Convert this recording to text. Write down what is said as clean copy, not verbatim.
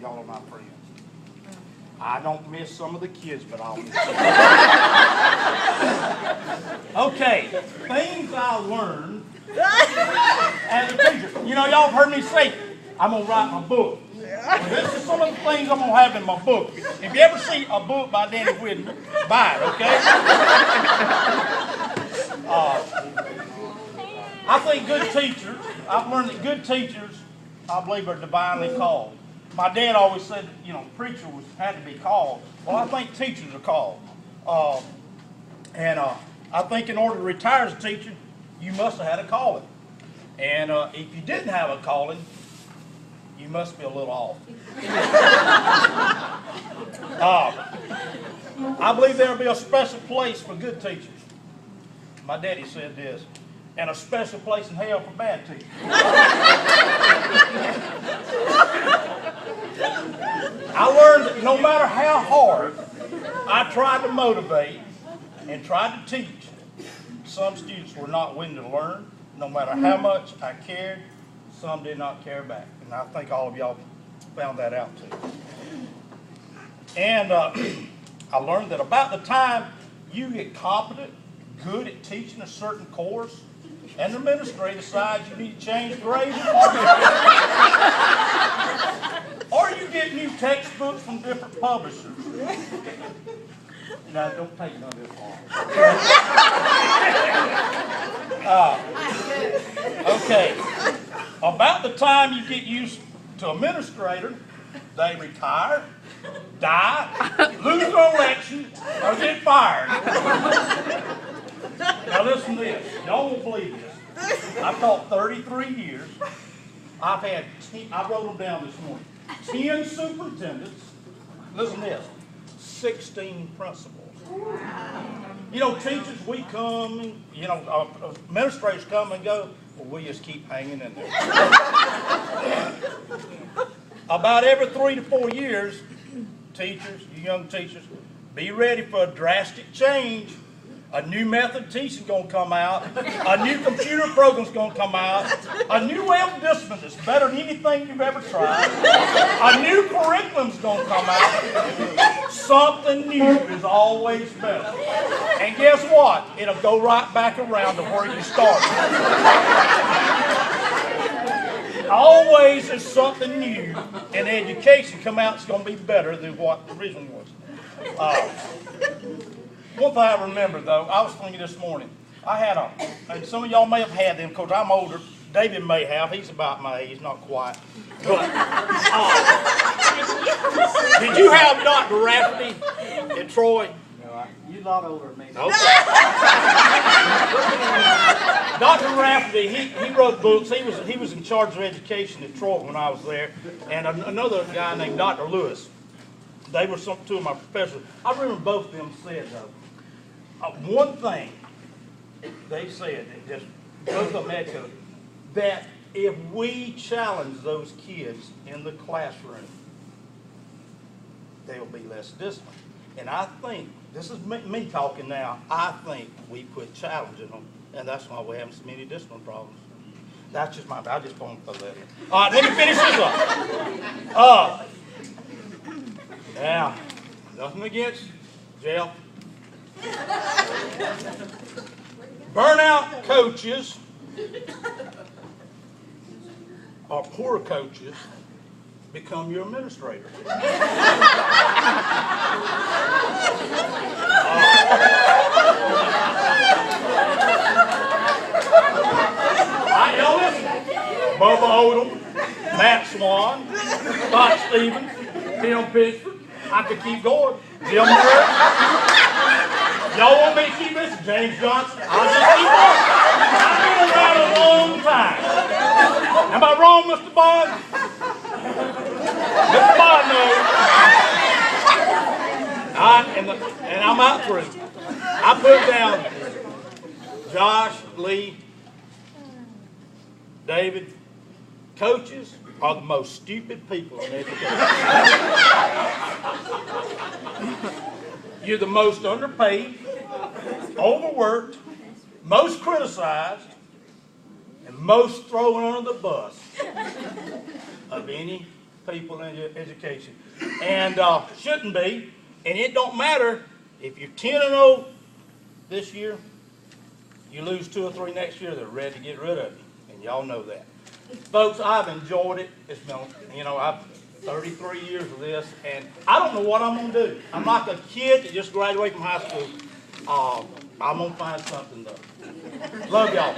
y'all are my friends. I don't miss some of the kids, but I'll miss some. Okay, things I learned as a teacher. You know, y'all have heard me say, I'm going to write my book. Well, this is some of the things I'm going to have in my book. If you ever see a book by Danny Whiddon, buy it, okay? I think good teachers, I've learned that good teachers, I believe, are divinely called. My dad always said, you know, preacher had to be called. Well, I think teachers are called. I think in order to retire as a teacher, you must have had a calling. And if you didn't have a calling, you must be a little off. I believe there will be a special place for good teachers. My daddy said this, and a special place in hell for bad teachers. I learned that no matter how hard I tried to motivate and tried to teach, some students were not willing to learn. No matter how much I cared, some did not care back. And I think all of y'all found that out too. And I learned that about the time you get competent, good at teaching a certain course, and the administrator decides you need to change grades, or you get new textbooks from different publishers. No, don't take none of this long. Okay. About the time you get used to administrator, they retire, die, lose an election, or get fired. Now listen to this. Y'all won't believe this. I've taught 33 years. I've had, I wrote them down this morning, 10 superintendents. Listen to this. 16 principals. You know, teachers, we come, and, you know, administrators come and go, well, we just keep hanging in there. About every 3 to 4 years, teachers, you young teachers, be ready for a drastic change. A new method of teaching is going to come out. A new computer program is going to come out. A new way of discipline that's better than anything you've ever tried. A new curriculum is going to come out. Something new is always better. And guess what? It'll go right back around to where you started. Always there's something new in education come out that's going to be better than what the original was. One thing I remember, though, I was thinking this morning, I had and some of y'all may have had them, because I'm older. David may have. He's about my age, not quite. But, did you have Dr. Rafferty at Troy? No, you're a lot older than me. Okay. Dr. Rafferty, he wrote books. He was in charge of education at Troy when I was there. And another guy named Dr. Lewis. They were two of my professors. I remember both of them said, though, one thing they said, that just both of them echoed, that if we challenge those kids in the classroom, they'll be less disciplined. And I think, this is me talking now, I think we put challenge in them, and that's why we're having so many discipline problems. That's just I just want to throw that in. All right, let me finish this up. Now, nothing against Jeff. Burnout coaches or poor coaches become your administrator. Y'all listen. Bubba Odom, Matt Swan, Scott Stevens, Tim Pittsford. I could keep going. Jim Murray. Y'all want me to keep this? James Johnson. I'll just keep going. I've been around a long time. Am I wrong, Mr. Bond? Mr. Bond knows. And I'm out through. I put down Josh, Lee, David. Coaches are the most stupid people in education. You're the most underpaid, overworked, most criticized, and most thrown under the bus of any people in education. And shouldn't be. And it don't matter if you're 10-0 this year, you lose 2 or 3 next year, they're ready to get rid of you. And y'all know that. Folks, I've enjoyed it. It's been, I've 33 years of this, and I don't know what I'm going to do. I'm like a kid that just graduated from high school. I'm going to find something, though. Love y'all.